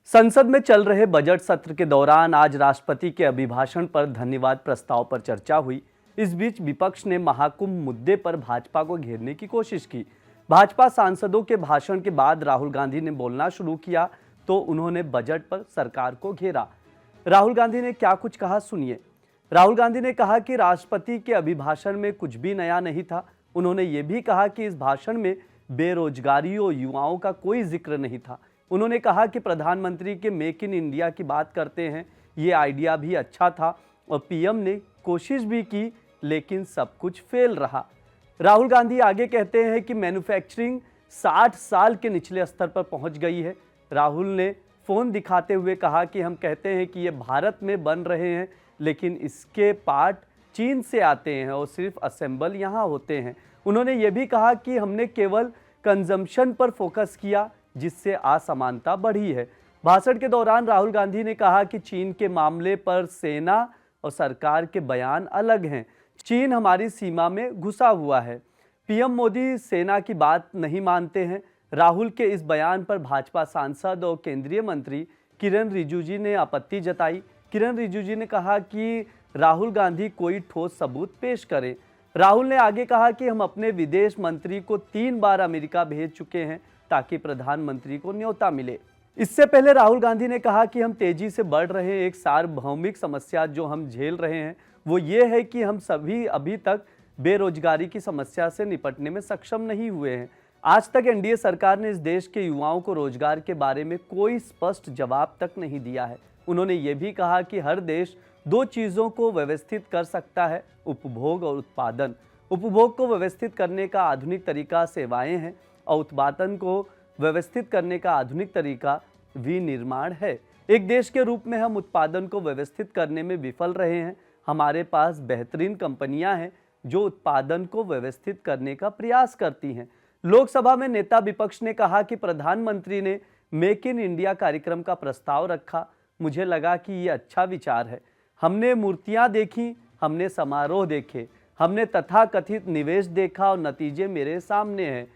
संसद में चल रहे बजट सत्र के दौरान आज राष्ट्रपति के अभिभाषण पर धन्यवाद प्रस्ताव पर चर्चा हुई। इस बीच विपक्ष ने महाकुंभ मुद्दे पर भाजपा को घेरने की कोशिश की। भाजपा सांसदों के भाषण के बाद राहुल गांधी ने बोलना शुरू किया तो उन्होंने बजट पर सरकार को घेरा। राहुल गांधी ने क्या कुछ कहा, सुनिए। राहुल गांधी ने कहा कि राष्ट्रपति के अभिभाषण में कुछ भी नया नहीं था। उन्होंने ये भी कहा कि इस भाषण में बेरोजगारी और युवाओं का कोई जिक्र नहीं था। उन्होंने कहा कि प्रधानमंत्री के मेक इन इंडिया की बात करते हैं, ये आइडिया भी अच्छा था और पीएम ने कोशिश भी की, लेकिन सब कुछ फेल रहा। राहुल गांधी आगे कहते हैं कि मैन्युफैक्चरिंग 60 साल के निचले स्तर पर पहुंच गई है। राहुल ने फोन दिखाते हुए कहा कि हम कहते हैं कि ये भारत में बन रहे हैं, लेकिन इसके पार्ट चीन से आते हैं और सिर्फ असेंबल यहाँ होते हैं। उन्होंने ये भी कहा कि हमने केवल कंजम्पशन पर फोकस किया, जिससे असमानता बढ़ी है। भाषण के दौरान राहुल गांधी ने कहा कि चीन के मामले पर सेना और सरकार के बयान अलग हैं। चीन हमारी सीमा में घुसा हुआ है। पीएम मोदी सेना की बात नहीं मानते हैं। राहुल के इस बयान पर भाजपा सांसद और केंद्रीय मंत्री किरण रिजिजू ने आपत्ति जताई। किरण रिजिजू ने कहा कि राहुल गांधी कोई ठोस सबूत पेश करें। राहुल ने आगे कहा कि हम अपने विदेश मंत्री को 3 बार अमेरिका भेज चुके हैं ताकि प्रधानमंत्री को न्योता मिले। इससे पहले राहुल गांधी ने कहा कि हम तेजी से बढ़ रहे एक सार्वभौमिक समस्या जो हम झेल रहे हैं वो ये है कि हम सभी अभी तक बेरोजगारी की समस्या से निपटने में सक्षम नहीं हुए हैं। आज तक एनडीए सरकार ने इस देश के युवाओं को रोजगार के बारे में कोई स्पष्ट जवाब तक नहीं दिया है। उन्होंने ये भी कहा कि हर देश 2 चीज़ों को व्यवस्थित कर सकता है, उपभोग और उत्पादन। उपभोग को व्यवस्थित करने का आधुनिक तरीका सेवाएं हैं और उत्पादन को व्यवस्थित करने का आधुनिक तरीका विनिर्माण है। एक देश के रूप में हम उत्पादन को व्यवस्थित करने में विफल रहे हैं। हमारे पास बेहतरीन कंपनियां हैं जो उत्पादन को व्यवस्थित करने का प्रयास करती हैं। लोकसभा में नेता विपक्ष ने कहा कि प्रधानमंत्री ने मेक इन इंडिया कार्यक्रम का प्रस्ताव रखा। मुझे लगा कि ये अच्छा विचार है। हमने मूर्तियां देखी, हमने समारोह देखे, हमने तथाकथित निवेश देखा और नतीजे मेरे सामने हैं।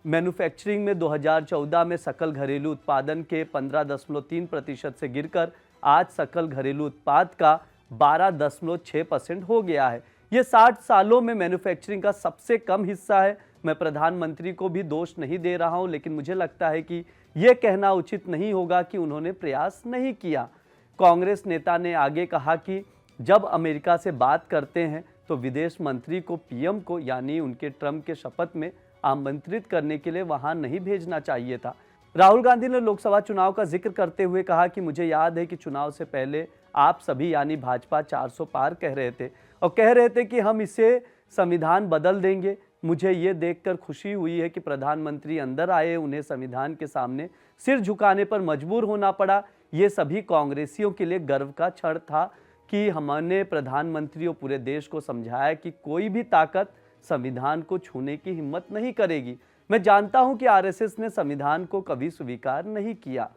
मैन्युफैक्चरिंग में 2014 में सकल घरेलू उत्पादन के 15.3% से गिरकर आज सकल घरेलू उत्पाद का 12.6% हो गया है। ये 60 सालों में मैन्युफैक्चरिंग का सबसे कम हिस्सा है। मैं प्रधानमंत्री को भी दोष नहीं दे रहा हूं, लेकिन मुझे लगता है कि यह कहना उचित नहीं होगा कि उन्होंने प्रयास नहीं किया। कांग्रेस नेता ने आगे कहा कि जब अमेरिका से बात करते हैं तो विदेश मंत्री को पीएम को यानी उनके ट्रंप के शपथ में आमंत्रित करने के लिए वहां नहीं भेजना चाहिए था। राहुल गांधी ने लोकसभा चुनाव का जिक्र करते हुए कहा कि मुझे याद है कि चुनाव से पहले आप सभी यानी भाजपा 400 पार कह रहे थे और कह रहे थे कि हम इसे संविधान बदल देंगे। मुझे ये देखकर खुशी हुई है कि प्रधानमंत्री अंदर आए, उन्हें संविधान के सामने सिर झुकाने पर मजबूर होना पड़ा। ये सभी कांग्रेसियों के लिए गर्व का क्षण था कि हमने प्रधानमंत्री और पूरे देश को समझाया कि कोई भी ताकत संविधान को छूने की हिम्मत नहीं करेगी। मैं जानता हूं कि आरएसएस ने संविधान को कभी स्वीकार नहीं किया।